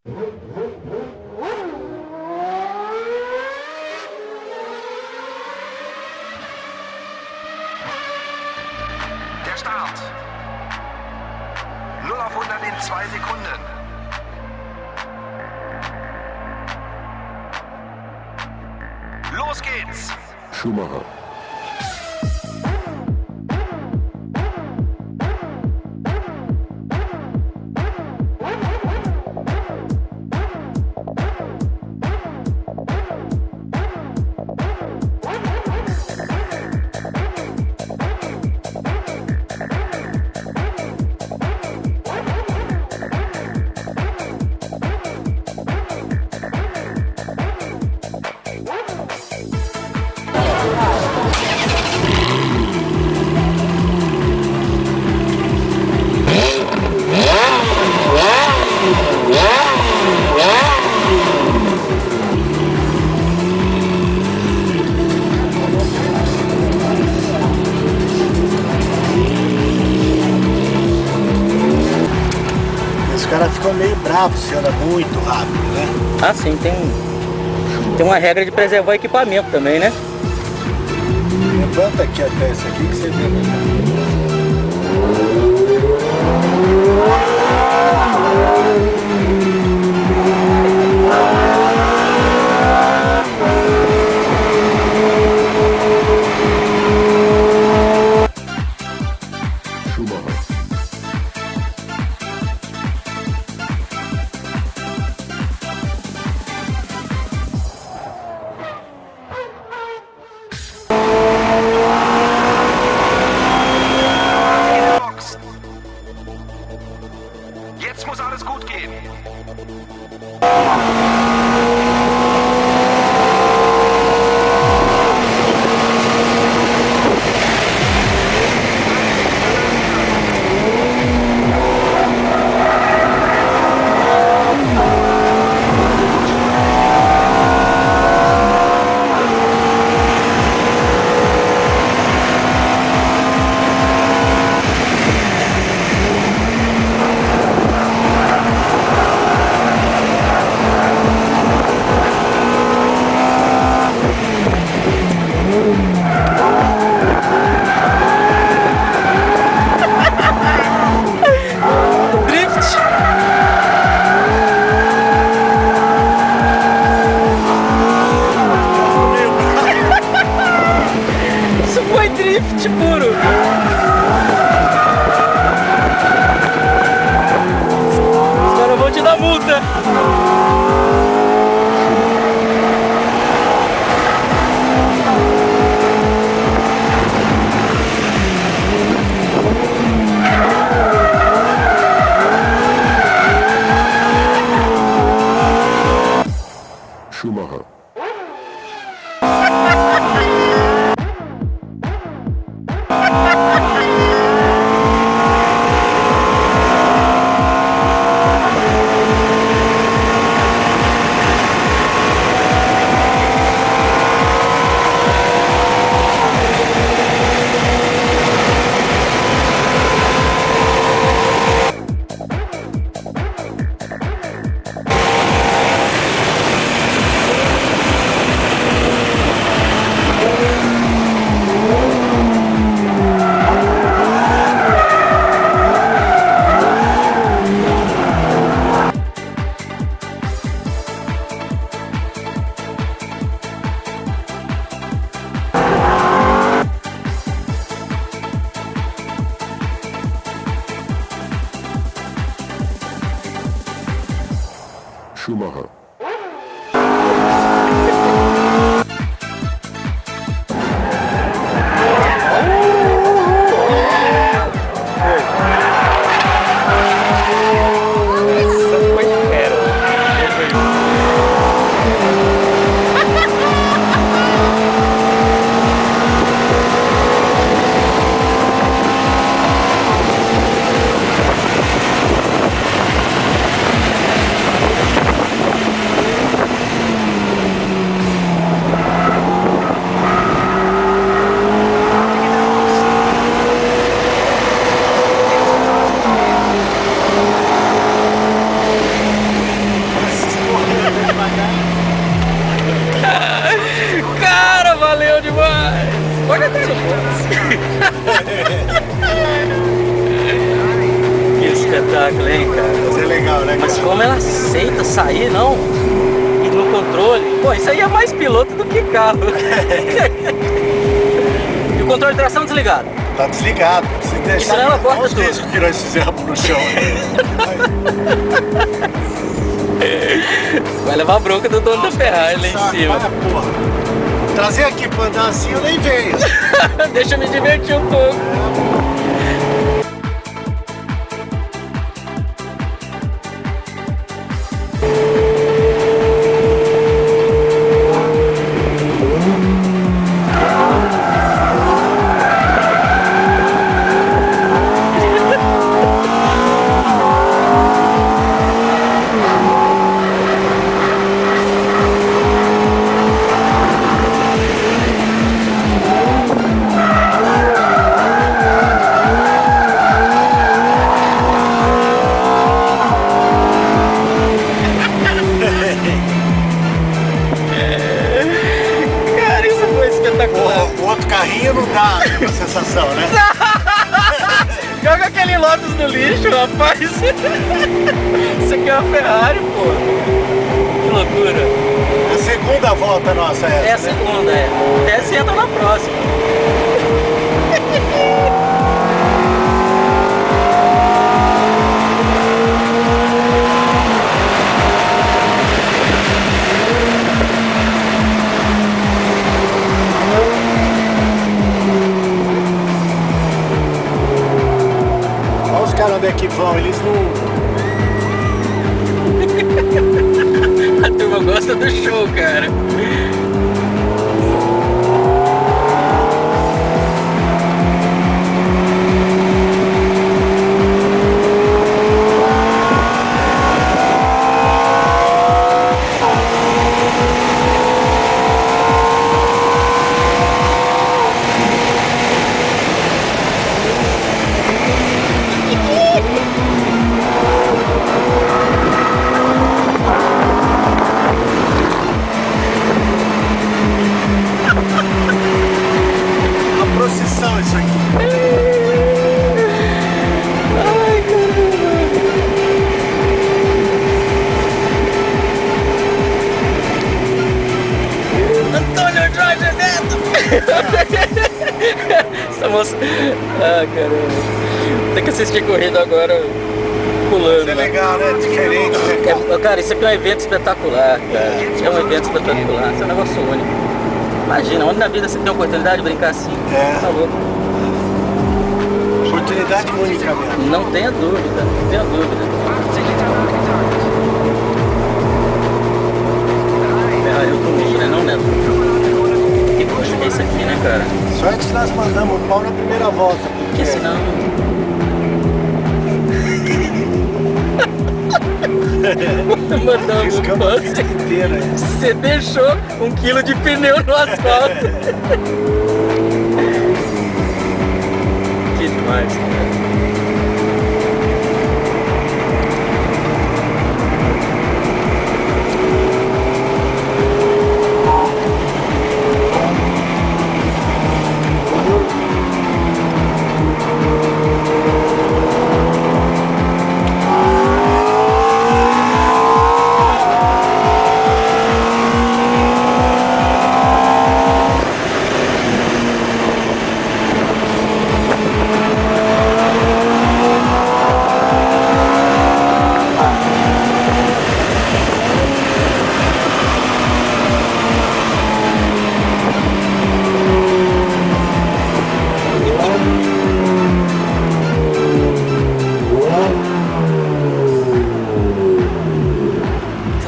Der Start. 0 auf 100 in 2 Sekunden. Los geht's. Schumacher. Os caras ficam meio bravos se anda muito rápido, né? Ah, sim, tem uma regra de preservar o equipamento também, né? Levanta aqui até esse aqui que você vê, né? Jetzt muss alles gut gehen. Drift puro! Os caras vão te dar multa! Schumacher. Schumacher. Pode até no Que espetáculo, hein, cara? Isso é legal, né, Mas cara? como ela aceita sair, não? E no controle? Pô, isso aí é mais piloto do que carro. E o controle de tração desligado? Tá desligado. Se deixar, Isso não é uma porta olha os tudo. discos que nós fizemos no chão. Vai levar bronca do dono da Ferrari lá em cima. Ah, porra. Trazer aqui pra andar assim eu nem venho. Deixa eu me divertir um pouco. Cara, isso foi espetacular. O outro carrinho não dá a sensação, né? Joga aquele Lotus no lixo, rapaz. Isso aqui é uma Ferrari, pô. Que loucura. É a segunda volta nossa essa, É a né? segunda, é. Até você entra na próxima. Olha os caras onde é que vão, eles não... A turma gosta do show, cara. Uma procissão isso aqui. Ai, caramba. Antônio Jorge Neto. Essa moça... Ah, caramba. Tem que assistir corrida agora pulando, Isso é né? legal, né? Diferente, né, cara? Cara, isso aqui é um evento espetacular, cara. É um evento espetacular. Isso é um negócio único. Imagina, onde na vida você tem a oportunidade de brincar assim? É. Tá louco. Oportunidade única mesmo. Não tenha dúvida, não tenha dúvida. Ferrari comigo, né? Não, Neto? Que poxa que é isso aqui, né, cara? Sorte que nós mandamos o pau na primeira volta. Porque senão... Mandamos um Riscamos a passe. pista inteira. Você deixou 1 quilo de pneu no asfalto. Que demais, cara.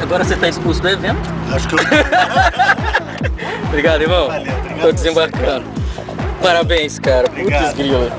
Agora você tá expulso do evento. Acho que eu... Obrigado, irmão. Valeu, obrigado Tô a você, desembarcando. Parabéns, cara. Obrigado. Putz, grila.